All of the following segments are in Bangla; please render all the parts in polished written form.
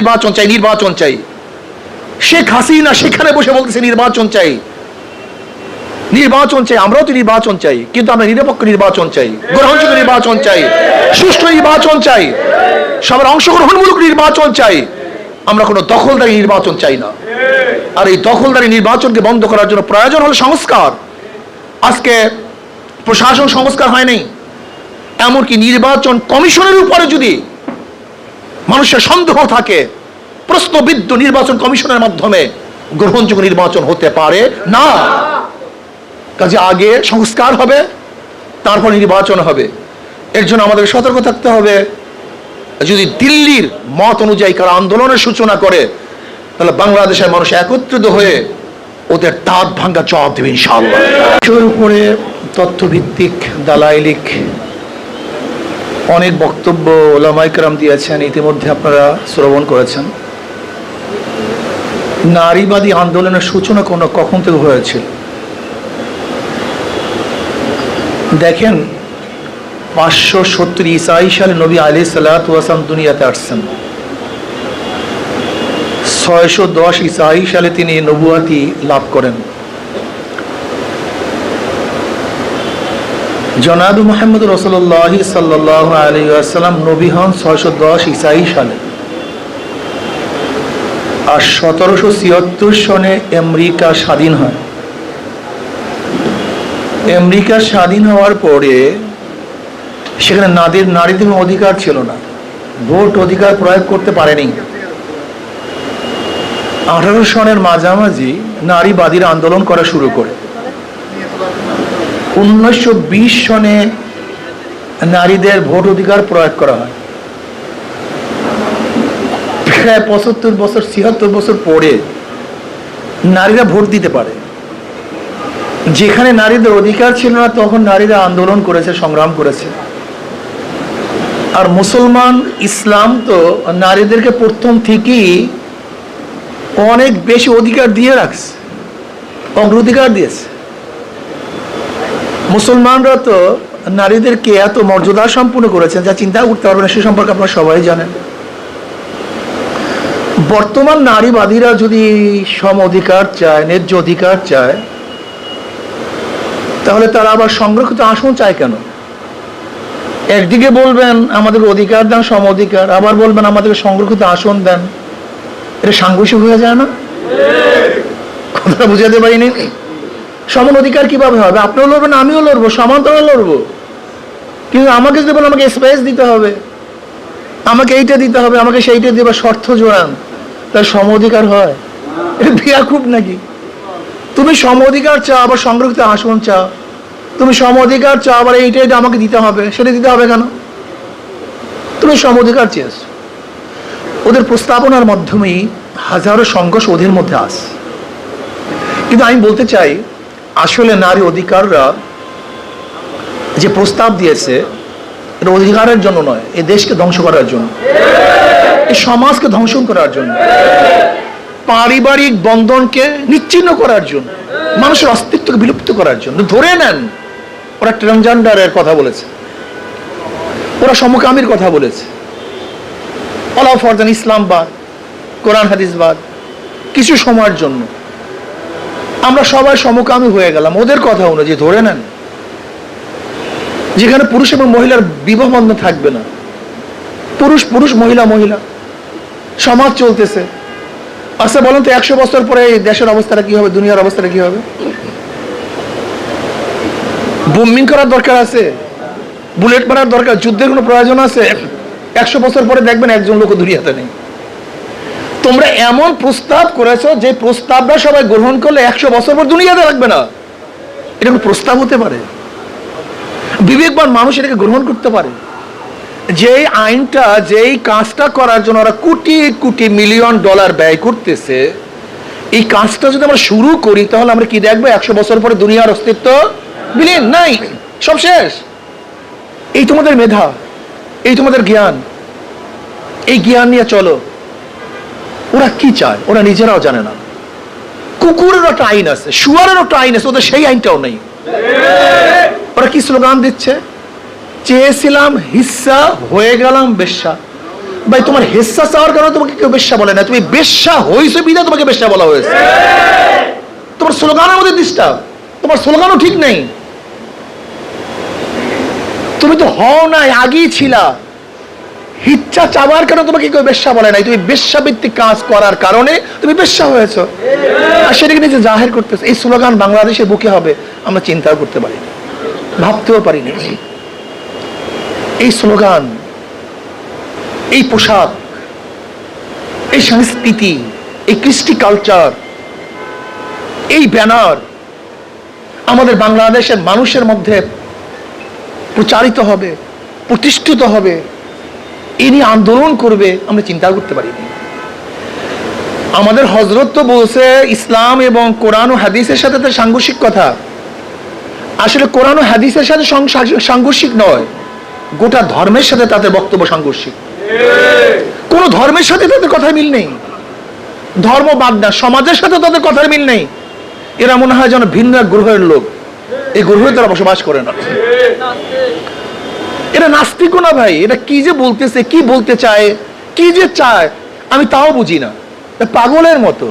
নির্বাচন চাই, নির্বাচন চাই। শেখ হাসিনা সেখানে বসে বলতেছে নির্বাচন চাই, নির্বাচন চাই। আমরাও তো নির্বাচন চাই, কিন্তু আমরা নিরপেক্ষ নির্বাচন চাই, গ্রহণযোগ্য নির্বাচন চাই, সুষ্ঠু নির্বাচন চাই, সবার অংশগ্রহণমূলক নির্বাচন চাই। আমরা কোনো দখলদারি নির্বাচন চাই না। আর এই দখলদারি নির্বাচনকে বন্ধ করার জন্য প্রয়োজন হলো সংস্কার। আজকে প্রশাসন সংস্কার হয় নাই, এমনকি নির্বাচন কমিশনের উপরে যদি মানুষের সন্দেহ থাকে, প্রশ্নবিদ্ধ নির্বাচন কমিশনের মাধ্যমে গ্রহণযোগ্য নির্বাচন হতে পারে না। কাজে আগে সংস্কার হবে, তারপর নির্বাচন হবে। এর জন্য আমাদের সতর্ক থাকতে হবে। যদি দিল্লির মত অনুযায়ী কারা আন্দোলনের সূচনা করে, তাহলে বাংলাদেশের মানুষ একত্রিত হয়ে ওদের দাঁত ভাঙ্গা জবাব দেবে ইনশাআল্লাহ। এর উপরে তথ্যভিত্তিক দালাইলিক অনেক বক্তব্য ওলামায়ে কেরাম দিয়েছেন, ইতিমধ্যে আপনারা শ্রবণ করেছেন। নারীবাদী আন্দোলনের সূচনা কখন থেকে হয়েছিল দেখেন। 570 ঈসাই সালে নবী আলাইহিস সালাতু ওয়াস সালাম দুনিয়াতে আসছেন। 610 ঈসাই সালে তিনি নবুয়াতি লাভ করেন। জনাব মুহাম্মদ রাসূলুল্লাহ সাল্লাল্লাহু আলাইহি ওয়াসাল্লাম নবী হন 610 ঈসাই সালে। আর 1776 সনে আমেরিকা স্বাধীন হয়। আমেরিকা স্বাধীন হওয়ার পরে সেখানে নারীদের অধিকার ছিল না, ভোট অধিকার প্রয়োগ করতে পারেনি। 18 সনের মাঝামাঝি নারীবাদীরা আন্দোলন করা শুরু করে। 1920 সনে নারীদের ভোট অধিকার প্রয়োগ করা হয়। প্রায় 75 বছর 76 বছর পরে নারীরা ভোট দিতে পারে। যেখানে নারীদের অধিকার ছিল না, তখন নারীরা আন্দোলন করেছে, সংগ্রাম করেছে। আর মুসলমান ইসলাম তো নারীদেরকে প্রথম থেকেই অনেক বেশি অধিকার দিয়ে রাখছে, অগ্রাধিকার দিয়েছে। মুসলমানরা তো নারীদেরকে এত মর্যাদা সম্পূর্ণ করেছেন যা চিন্তা করতে পারবে না। সে সম্পর্কে আপনারা সবাই জানেন। বর্তমান নারীবাদীরা যদি সম অধিকার চায়, ন্যায্য অধিকার চায়, তাহলে তারা আবার সংরক্ষিত আসন চায় কেন? একদিকে বলবেন আমাদের অধিকার দেন, সম অধিকার, আবার বলবেন আমাদেরকে সংরক্ষিত আসন দেন। এটা সাংঘর্ষিক হয়ে যায় না? কথাটা বুঝাতে পারিনি। সমান অধিকার কিভাবে হবে? আপনিও লড়বেন, আমিও লড়বো, সমান্তরাল লড়বো। কিন্তু আমাকে যদি বলেন আমাকে স্পেস দিতে হবে, আমাকে এইটা দিতে হবে, আমাকে সেইটা দিবে, শর্ত জোড়ান, তার সম অধিকার হয়? এটা বিয়া খুব নাকি? তুমি সম অধিকার চাও, আবার সংরক্ষিত আসন চাও। তুমি সম অধিকার চাও, আবার এইটাই আমাকে দিতে হবে, সেটা দিতে হবে কেন? তুমি সম অধিকার চেয়েছ। ওদের প্রস্তাবনার মাধ্যমেই হাজারো সংঘর্ষ ওদের মধ্যে আসে। কিন্তু আমি বলতে চাই, আসলে নারী অধিকাররা যে প্রস্তাব দিয়েছে, এটা অধিকারের জন্য নয়, এই দেশকে ধ্বংস করার জন্য, এই সমাজকে ধ্বংস করার জন্য, পারিবারিক বন্ধনকে নিচ্ছিন্ন করার জন্য, মানুষের অস্তিত্বকে বিলুপ্ত করার জন্য। ধরে নেন ওরা ট্রান্সজেন্ডারের কথা বলেছে, ওরা সমকামীর কথা বলেছে, অল অফ ফরজান ইসলামবাদ, কোরআন হাদিসবাদ। কিছু সময়ের জন্য আমরা সবাই সমকামী হয়ে গেলাম ওদের কথা অনুযায়ী। ধরে নেন যেখানে পুরুষ এবং মহিলার বিবাহ বন্ধন থাকবে না, পুরুষ পুরুষ, মহিলা মহিলা, সমাজ চলতেছে। আচ্ছা বলেন তো, 100 বছর পরে এই দেশের অবস্থাটা কি হবে, দুনিয়ার অবস্থাটা কি হবে? বোম্বিং করার দরকার আছে, বুলেট মারার দরকার, যুদ্ধের কোনো প্রয়োজন আছে? 100 বছর পরে দেখবেন একজন লোক দুনিয়াতে নেই। তোমরা এমন প্রস্তাব করেছো যে প্রস্তাবটা সবাই গ্রহণ করলে 100 বছর পর দুনিয়াতে লাগবে না। এটা কোনো প্রস্তাব হতে পারে? বিবেকবান মানুষ এটাকে গ্রহণ করতে পারে? যেই আইনটা, যেই কাজটা করার জন্য ওরা কোটি কোটি মিলিয়ন ডলার ব্যয় করতেছে, এই কাজটা যদি আমরা শুরু করি, তাহলে আমরা কি দেখবো? 100 বছর পরে দুনিয়ার অস্তিত্ব বিলীন, নাই, সব শেষ। এই তোমাদের মেধা, এই তোমাদের জ্ঞান, এই জ্ঞান নিয়ে চলো। ওরা কি চায় ওরা নিজেরাও জানে না। কুকুরের একটা আইন আছে, শুয়ারের একটা আইন আছে, ওদের সেই আইনটাও নেই। ওরা কি স্লোগান দিচ্ছে? চেয়েছিলাম হিস্সা, হয়ে গেলাম বেশ্যা। ভাই তোমার হেচ্ছা চাওয়ার কারণে তোমাকে কেউ বেশ্যা বলে না, তুমি বেশ্যা হইছো বিধায় তোমাকে বেশ্যা বলা হয়েছে। তোমার স্লোগানের মধ্যে ডিস্টার্ব, তোমার স্লোগানও ঠিক নেই, তুমি তো হও নাই, আগেই ছিলা। ইচ্ছা চাওয়ার কারণে তোমাকে কেউ বেশ্যা বলে নাই, তুমি বেশ্যাভিত্তিক কাজ করার কারণে তুমি বেশ্যা হয়েছো, আর সেটাকে নিজে জাহির করতেছে। এই স্লোগান বাংলাদেশের বুকে হবে আমরা চিন্তাও করতে পারিনি, ভাবতেও পারিনি। এই স্লোগান, এই পোশাক, এই সংস্কৃতি, এই কৃষ্টি কালচার, এই ব্যানার আমাদের বাংলাদেশের মানুষের মধ্যে প্রচারিত হবে, প্রতিষ্ঠিত হবে, এই নিয়ে আন্দোলন করবে, আমরা চিন্তা করতে পারিনি। আমাদের হযরত তো বলছে ইসলাম এবং কোরআন ও হাদিসের সাথে তো সাংঘর্ষিক কথা। আসলে কোরআন ও হাদিসের সাথে সাংঘর্ষিক নয়, গোটা ধর্মের সাথে তাদের বক্তব্য সাংঘর্ষিক। কোন ধর্মের সাথে তাদের কথার মিল নেই, ধর্ম বাদ না, সমাজের সাথে তাদের কথার মিল নেই। এরা মনে হয় যেন ভিন্ন এক গ্রহের লোক, এই গ্রহে তারা বসবাস করে না। এরা নাস্তিকও না ভাই, এটা কি যে বলতেছে, কি বলতে চায়, কি যে চায় আমি তাও বুঝি না। পাগলের মতো,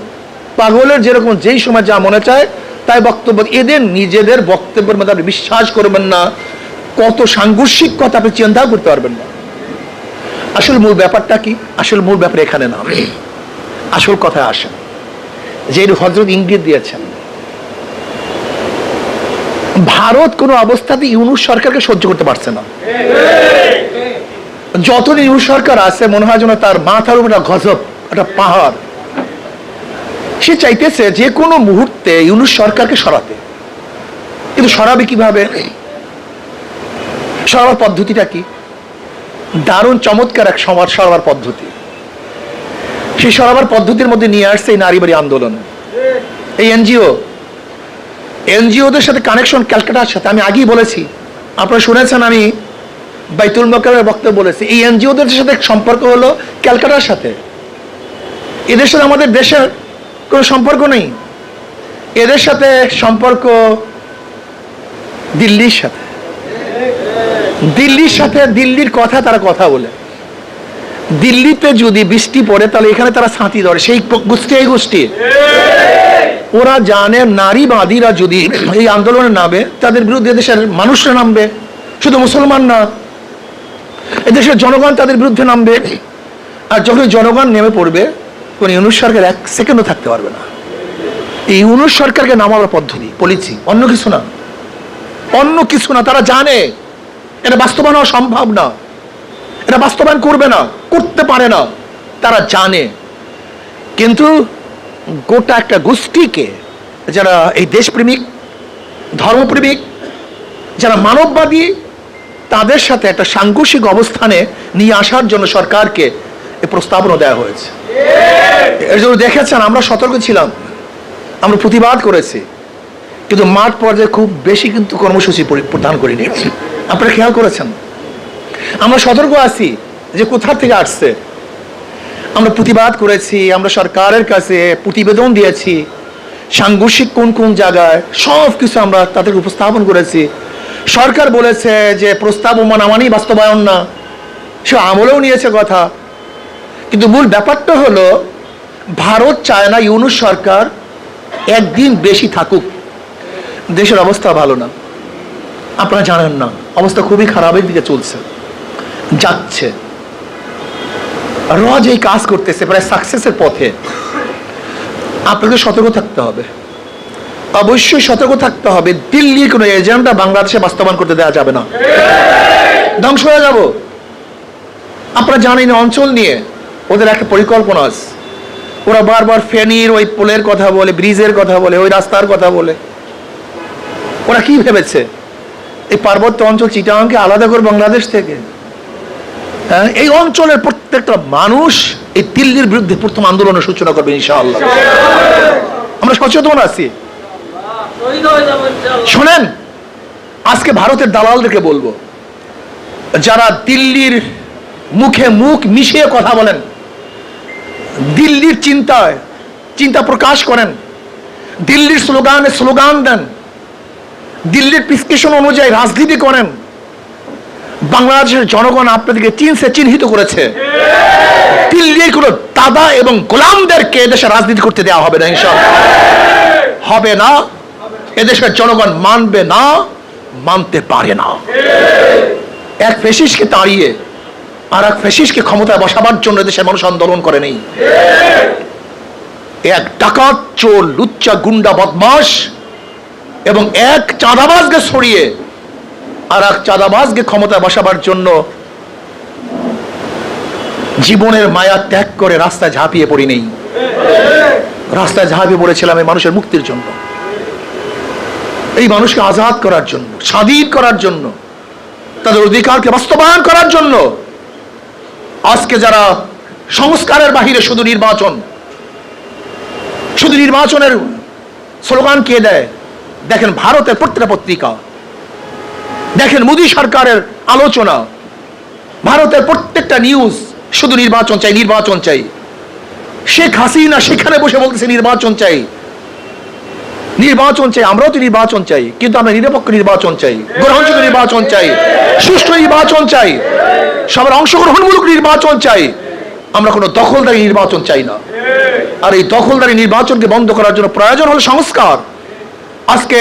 পাগলের যেরকম যেই সময় যা মনে চায় তাই বক্তব্য। এদের নিজেদের বক্তব্যের মধ্যে আপনি বিশ্বাস করবেন না, কত সাংঘর্ষিক কথা আপনি চিন্তা করতে পারবেন না। আসল মূল ব্যাপারটা কি? আসল মূল ব্যাপার এখানে না, আসল কথায় আসেন। যে হযরত ইঙ্গিত দিয়েছেন, ভারত কোন অবস্থাতে ইউনূস সরকারকে সহ্য করতে পারছে না। যতদিন ইউনূস সরকার আছে মনে হয় যেন তার মাথার উপর একটা গজব, একটা পাহাড়। সে চাইতেছে যে কোনো মুহূর্তে ইউনূস সরকারকে সরাতে, কিন্তু সরাবে কিভাবে? সরাবার পদ্ধতিটা কি? দারুণ চমৎকার এক সমাজ সরাবার পদ্ধতি। সেই সরাবার পদ্ধতির মধ্যে নিয়ে আসছে এই নারীবাড়ি আন্দোলন, এই এনজিওদের সাথে কানেকশন ক্যালকাটার সাথে। আমি আগেই বলেছি, আপনারা শুনেছেন, আমি বাইতুল মোকাররমের বক্তব্য বলেছি, এই এনজিওদের সাথে সম্পর্ক হলো ক্যালকাটার সাথে। এদের সাথে আমাদের দেশের কোনো সম্পর্ক নেই, এদের সাথে সম্পর্ক দিল্লির সাথে। দিল্লির সাথে, দিল্লির কথা তারা কথা বলে। দিল্লিতে যদি বৃষ্টি পড়ে তাহলে এখানে তারা ছাতি ধরে, সেই গোষ্ঠী এই গোষ্ঠী। ওরা জানে নারীবাদীরা যদি এই আন্দোলনে নামে তাদের বিরুদ্ধে দেশের মানুষরা নামবে, শুধু মুসলমান না, এদেশের জনগণ তাদের বিরুদ্ধে নামবে। আর যখন জনগণ নেমে পড়বে কোন ইউনূস সরকার এক সেকেন্ডও থাকতে পারবে না। এই ইউনূস সরকারকে নামাবার পদ্ধতি, পলিসি, অন্য কিছু না, অন্য কিছু না। তারা জানে এটা বাস্তবায়ন হওয়া সম্ভব না, এটা বাস্তবায়ন করবে না, করতে পারে না, তারা জানে। কিন্তু গোটা একটা গোষ্ঠীকে, যারা এই দেশপ্রেমিক, ধর্মপ্রেমিক, যারা মানববাদী, তাদের সাথে একটা সাংঘর্ষিক অবস্থানে নিয়ে আসার জন্য সরকারকে এই প্রস্তাবনা দেওয়া হয়েছে। এর জন্য দেখেছেন আমরা সতর্ক ছিলাম, আমরা প্রতিবাদ করেছি, কিন্তু মাঠ পর্যায়ে খুব বেশি কিন্তু কর্মসূচি প্রদান করিনি। আপনারা খেয়াল করেছেন, আমরা সতর্ক আছি যে কোথা থেকে আসছে। আমরা প্রতিবাদ করেছি, আমরা সরকারের কাছে প্রতিবেদন দিয়েছি, সাংঘর্ষিক কোন কোন জায়গায় সব কিছু আমরা তাদের উপস্থাপন করেছি। সরকার বলেছে যে প্রস্তাব মানামানি বাস্তবায়ন না, সে আমলেও নিয়েছে কথা। কিন্তু মূল ব্যাপারটা হলো ভারত চায় না ইউনূস সরকার একদিন বেশি থাকুক। দেশের অবস্থা ভালো না, আপনারা জানেন না, অবস্থা খুবই খারাপের দিকে চলছে, যাচ্ছে। রোজ এই কাজ করতেছে, প্রায় সাকসেসের পথে। আপনাকে সতর্ক থাকতে হবে, অবশ্যই সতর্ক থাকতে হবে। দিল্লির কোনো এজেন্ডা বাংলাদেশে বাস্তবায়ন করতে দেওয়া যাবে না, ধ্বংস হয়ে যাব। আপনারা জানেন অঞ্চল নিয়ে ওদের একটা পরিকল্পনা আছে। ওরা বারবার ফেনীর ওই পোলের কথা বলে, ব্রিজের কথা বলে, ওই রাস্তার কথা বলে। ওরা কি ভেবেছে এই পার্বত্য অঞ্চল চিটাগাংকে আলাদা করে বাংলাদেশ থেকে? এই অঞ্চলের প্রত্যেকটা মানুষ এই দিল্লির বিরুদ্ধে প্রথম আন্দোলনের সূচনা করবে ইনশাআল্লাহ। আমরা সচেতন আছি। শোনেন, আজকে ভারতের দালালদেরকে বলবো, যারা দিল্লির মুখে মুখ মিশিয়ে কথা বলেন, দিল্লির চিন্তা প্রকাশ করেন, দিল্লির স্লোগানে স্লোগান দেন, দিল্লির প্রেসক্রিপশন অনুযায়ী রাজনীতি করেন, বাংলাদেশের জনগণ আপনাদেরকে চিনছে, চিহ্নিত করেছে। দিল্লির কোন দাদা এবং গোলামদেরকে এদেশে রাজনীতি করতে দেওয়া হবে না, ইনশাআল্লাহ হবে না। এদেশের জনগণ মানবে না, মানতে পারে না। এক ফ্যাসিস্টকে তাড়িয়ে আর এক ফ্যাসিস্টকে ক্ষমতায় বসাবার জন্য এদেশের মানুষ আন্দোলন করে নেই। এক ডাকাত, চোর, লুচ্চা, গুন্ডা, বদমাশ এবং এক চাঁদাবাজকে ছড়িয়ে আর এক চাঁদাবাজকে ক্ষমতায় বসাবার জন্য জীবনের মায়া ত্যাগ করে রাস্তায় ঝাঁপিয়ে পড়ি নেই। রাস্তায় ঝাঁপিয়ে পড়েছিলাম এই মানুষের মুক্তির জন্য, এই মানুষকে আজাদ করার জন্য, স্বাধীন করার জন্য, তাদের অধিকারকে বাস্তবায়ন করার জন্য। আজকে যারা সংস্কারের বাহিরে শুধু নির্বাচনের স্লোগান কে দেয়, দেখেন ভারতের প্রত্যেকটা পত্রিকা, দেখেন মোদী সরকারের আলোচনা, ভারতের প্রত্যেকটা নিউজ শুধু নির্বাচন চাই, নির্বাচন চাই। শেখ হাসিনা সেখানে বসে বলতেছে নির্বাচন চাই, নির্বাচন চাই। আমরাও তো নির্বাচন চাই, কিন্তু আমরা নিরপেক্ষ নির্বাচন চাই, গ্রহণযোগ্য নির্বাচন চাই, সুষ্ঠু নির্বাচন চাই, সবার অংশগ্রহণমূলক নির্বাচন চাই। আমরা কোনো দখলদারি নির্বাচন চাই না। আর এই দখলদারি নির্বাচনকে বন্ধ করার জন্য প্রয়োজন হলো সংস্কার। আজকে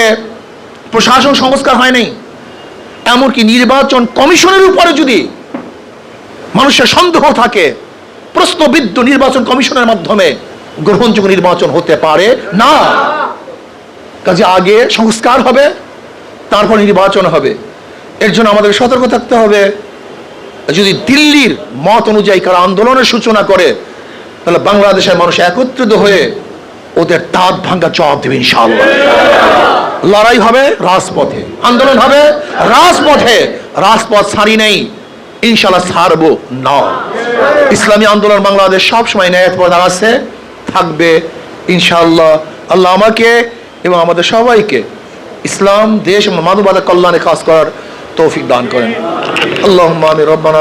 প্রশাসন সংস্কার হয় নাই, এমনকি নির্বাচন কমিশনের উপরে যদি মানুষের সন্দেহ থাকে, প্রশ্নবিদ্ধ নির্বাচন কমিশনের মাধ্যমে গ্রহণযোগ্য নির্বাচন হতে পারে না। কাজে আগে সংস্কার হবে, তারপর নির্বাচন হবে। এর জন্য আমাদের সতর্ক থাকতে হবে। যদি দিল্লির মত অনুযায়ী কারা আন্দোলনের সূচনা করে, তাহলে বাংলাদেশের মানুষ একত্রিত হয়ে ওদের দাঁত ভাঙ্গা জবাব দেবে ইনশাআল্লাহ। লড়াই হবে রাজপথে, আন্দোলন হবে রাজপথে। রাজপথ ছাড়ি নেই, ইনশাআল্লাহ ছাড়বো না। ইসলামী আন্দোলন বাংলাদেশ সবসময় ন্যায়ের পথে দাঁড়াচ্ছে, থাকবে ইনশাআল্লাহ। আল্লাহ আমাকে এবং আমাদের সবাইকে ইসলাম, দেশ এবং মানবতার কল্যাণে কাজ করার তৌফিক দান করেন। আল্লাহুম্মা আমিন। রব্বানা